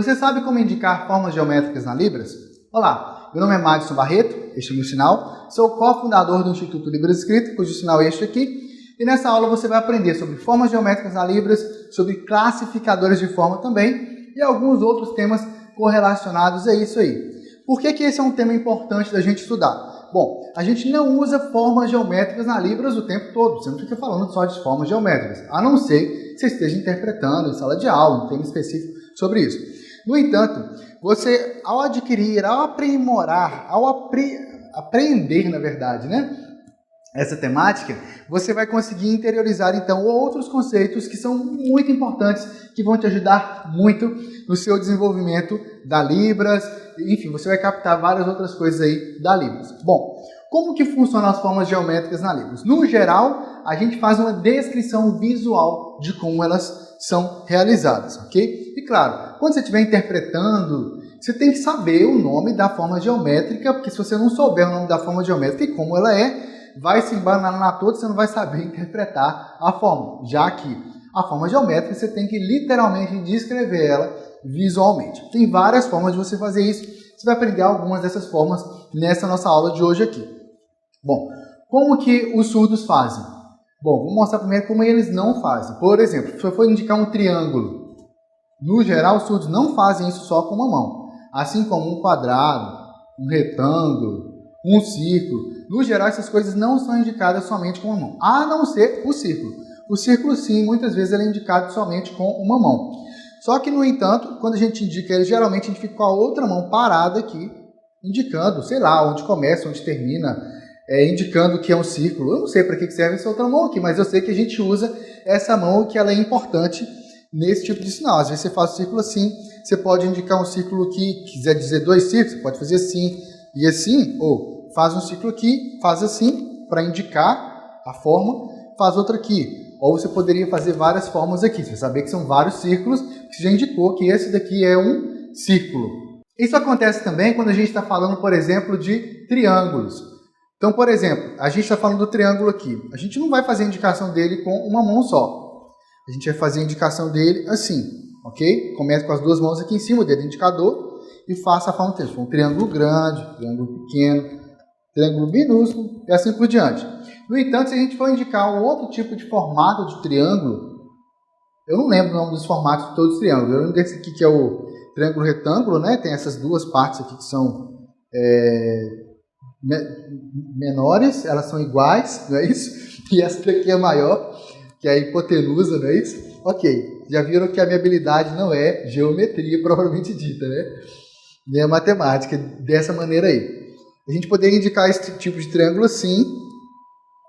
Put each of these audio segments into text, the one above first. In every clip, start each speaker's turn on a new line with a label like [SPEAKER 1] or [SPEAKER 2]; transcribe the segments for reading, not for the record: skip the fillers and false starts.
[SPEAKER 1] Você sabe como indicar formas geométricas na Libras? Olá, meu nome é Madison Barreto, este é o meu sinal, sou cofundador do Instituto Libras Escrita, cujo sinal é este aqui, e nessa aula você vai aprender sobre formas geométricas na Libras, sobre classificadores de forma também, e alguns outros temas correlacionados a isso aí. Por que esse é um tema importante da gente estudar? Bom, a gente não usa formas geométricas na Libras o tempo todo, você não fica falando só de formas geométricas, a não ser que você esteja interpretando em sala de aula, um tema específico sobre isso. No entanto, você, ao adquirir, ao aprimorar, aprender, na verdade, essa temática, você vai conseguir interiorizar, então, outros conceitos que são muito importantes, que vão te ajudar muito no seu desenvolvimento da Libras, enfim, você vai captar várias outras coisas aí da Libras. Bom, como que funcionam as formas geométricas na Libras? No geral, a gente faz uma descrição visual de como elas são realizadas, ok? E claro, quando você estiver interpretando, você tem que saber o nome da forma geométrica, porque se você não souber o nome da forma geométrica e como ela é, vai se embananar toda, você não vai saber interpretar a forma, já que a forma geométrica você tem que literalmente descrever ela visualmente. Tem várias formas de você fazer isso, você vai aprender algumas dessas formas nessa nossa aula de hoje aqui. Bom, como que os surdos fazem? Bom, vou mostrar primeiro como eles não fazem. Por exemplo, se eu for indicar um triângulo, no geral os surdos não fazem isso só com uma mão, assim como um quadrado, um retângulo, um círculo. No geral, essas coisas não são indicadas somente com uma mão, a não ser o círculo. O círculo, sim, muitas vezes ele é indicado somente com uma mão. Só que, no entanto, quando a gente indica ele, geralmente a gente fica com a outra mão parada aqui, indicando, sei lá, onde começa, onde termina, indicando que é um círculo. Eu não sei para que serve essa outra mão aqui, mas eu sei que a gente usa essa mão, que ela é importante nesse tipo de sinal. Às vezes você faz o círculo assim, você pode indicar um círculo que quiser dizer dois círculos, você pode fazer assim e assim, ou faz um círculo aqui, faz assim, para indicar a forma, faz outra aqui. Ou você poderia fazer várias formas aqui, você vai saber que são vários círculos, você já indicou que esse daqui é um círculo. Isso acontece também quando a gente está falando, por exemplo, de triângulos. Então, por exemplo, a gente está falando do triângulo aqui. A gente não vai fazer a indicação dele com uma mão só. A gente vai fazer a indicação dele assim, ok? Começa com as duas mãos aqui em cima, o dedo indicador, e faça a forma dele. Um triângulo grande, triângulo pequeno, triângulo minúsculo e assim por diante. No entanto, se a gente for indicar um outro tipo de formato de triângulo, eu não lembro o nome dos formatos de todos os triângulos. Eu lembro desse aqui que é o triângulo retângulo, né? Tem essas duas partes aqui que são menores, elas são iguais, não é isso? E essa daqui é maior, que é a hipotenusa, não é isso? Ok, já viram que a minha habilidade não é geometria propriamente dita, né? Nem a matemática, dessa maneira aí. A gente poderia indicar esse tipo de triângulo assim.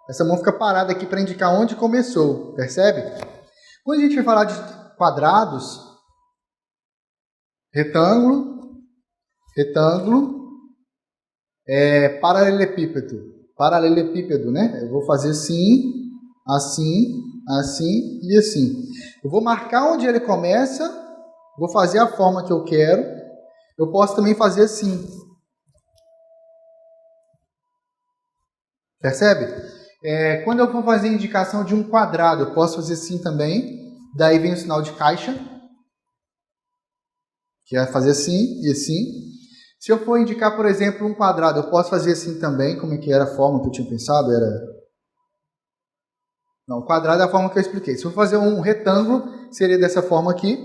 [SPEAKER 1] Essa mão fica parada aqui para indicar onde começou, percebe? Quando a gente vai falar de quadrados, retângulo, paralelepípedo, né? Eu vou fazer assim, assim, assim e assim. Eu vou marcar onde ele começa, vou fazer a forma que eu quero. Eu posso também fazer assim. Percebe? Quando eu for fazer a indicação de um quadrado, eu posso fazer assim também. Daí vem o sinal de caixa, que é fazer assim e assim. Se eu for indicar, por exemplo, um quadrado, eu posso fazer assim também. Como é que era a forma que eu tinha pensado? Não, o quadrado é a forma que eu expliquei. Se eu for fazer um retângulo, seria dessa forma aqui.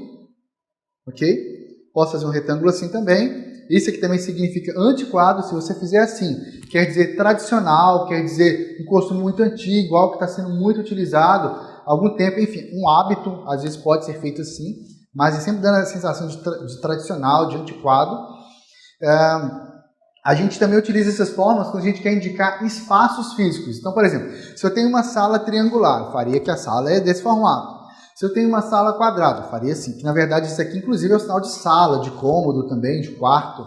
[SPEAKER 1] Ok? Posso fazer um retângulo assim também. Isso aqui também significa antiquado, se você fizer assim. Quer dizer tradicional, quer dizer um costume muito antigo, algo que está sendo muito utilizado há algum tempo. Enfim, um hábito, às vezes pode ser feito assim, mas é sempre dando a sensação de tradicional, de antiquado. A gente também utiliza essas formas quando a gente quer indicar espaços físicos. Então, por exemplo, se eu tenho uma sala triangular, eu faria que a sala é desse formato. Se eu tenho uma sala quadrada, eu faria assim, que na verdade isso aqui inclusive é o sinal de sala, de cômodo também, de quarto.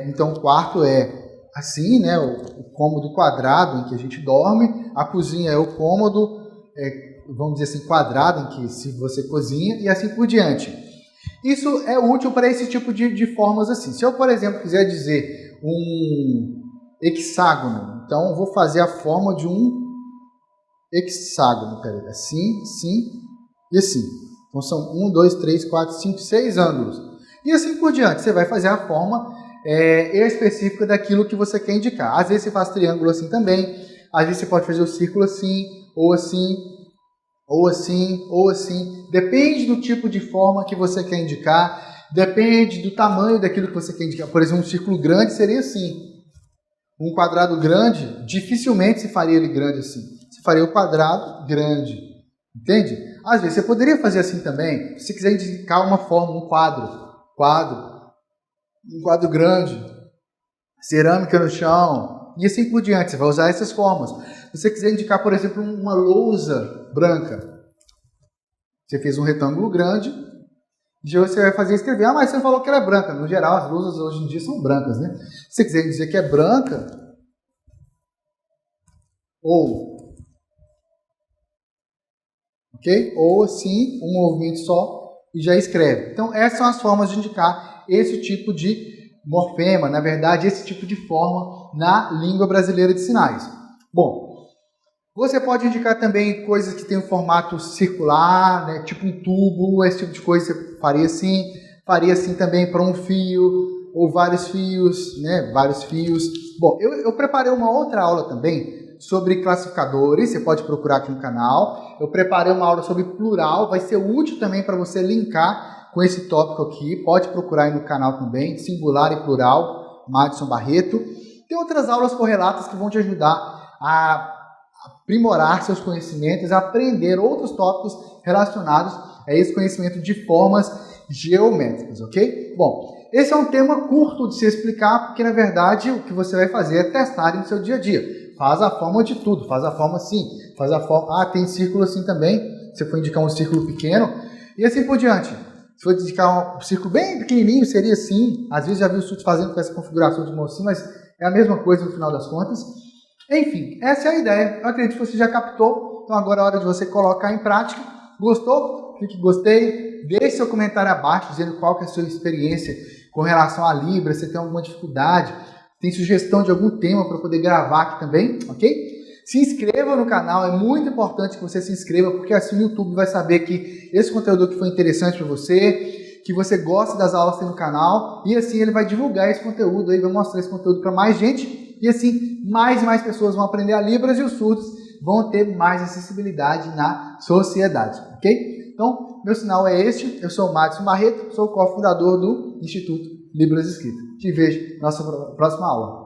[SPEAKER 1] Então o quarto é assim, né, o cômodo quadrado em que a gente dorme, a cozinha é o cômodo, vamos dizer assim, quadrado em que se você cozinha e assim por diante. Isso é útil para esse tipo de formas assim. Se eu, por exemplo, quiser dizer um hexágono, então eu vou fazer a forma de um hexágono, peraí, assim, assim e assim. Então são 1, 2, 3, 4, 5, 6 ângulos. E assim por diante, você vai fazer a forma específica daquilo que você quer indicar. Às vezes você faz triângulo assim também, às vezes você pode fazer o círculo assim, ou assim, ou assim, ou assim. Depende do tipo de forma que você quer indicar, depende do tamanho daquilo que você quer indicar. Por exemplo, um círculo grande seria assim. Um quadrado grande, dificilmente se faria ele grande assim. Se faria o quadrado grande. Entende? Às vezes você poderia fazer assim também. Se quiser indicar uma forma, um quadro. Um quadro grande. Cerâmica no chão. E assim por diante. Você vai usar essas formas. Se você quiser indicar, por exemplo, uma lousa branca. Você fez um retângulo grande. E você vai fazer escrever. Ah, mas você falou que ela é branca. No geral, as lousas hoje em dia são brancas, né? Se você quiser dizer que é branca, ou, ok? Ou assim, um movimento só, e já escreve. Então, essas são as formas de indicar esse tipo de morfema, na verdade, esse tipo de forma na língua brasileira de sinais. Bom, você pode indicar também coisas que têm um formato circular, né? Tipo um tubo, esse tipo de coisa você faria assim também para um fio, ou vários fios, né? Vários fios. Bom, eu preparei uma outra aula também sobre classificadores, você pode procurar aqui no canal. Eu preparei uma aula sobre plural, vai ser útil também para você linkar com esse tópico aqui. Pode procurar aí no canal também, singular e plural, Madison Barreto. Tem outras aulas correlatas que vão te ajudar a aprimorar seus conhecimentos, aprender outros tópicos relacionados a esse conhecimento de formas geométricas, ok? Bom, esse é um tema curto de se explicar, porque na verdade o que você vai fazer é testar no seu dia a dia. Faz a forma de tudo, faz a forma assim, faz a forma... Ah, tem círculo assim também, você for indicar um círculo pequeno, e assim por diante. Se for indicar um círculo bem pequenininho, seria assim. Às vezes já vi os estudos fazendo com essa configuração de mão assim, mas é a mesma coisa no final das contas. Enfim, essa é a ideia. Eu acredito que você já captou. Então agora é hora de você colocar em prática. Gostou? Clique em gostei. Deixe seu comentário abaixo dizendo qual que é a sua experiência com relação a Libras. Se tem alguma dificuldade, tem sugestão de algum tema para poder gravar aqui também, ok? Se inscreva no canal. É muito importante que você se inscreva, porque assim o YouTube vai saber que esse conteúdo aqui foi interessante para você, que você gosta das aulas que tem no canal, e assim ele vai divulgar esse conteúdo aí, vai mostrar esse conteúdo para mais gente. E assim, mais e mais pessoas vão aprender a Libras e os surdos vão ter mais acessibilidade na sociedade, ok? Então, meu sinal é este. Eu sou o Madison Barreto, sou o cofundador do Instituto Libras Escrita. Te vejo na nossa próxima aula.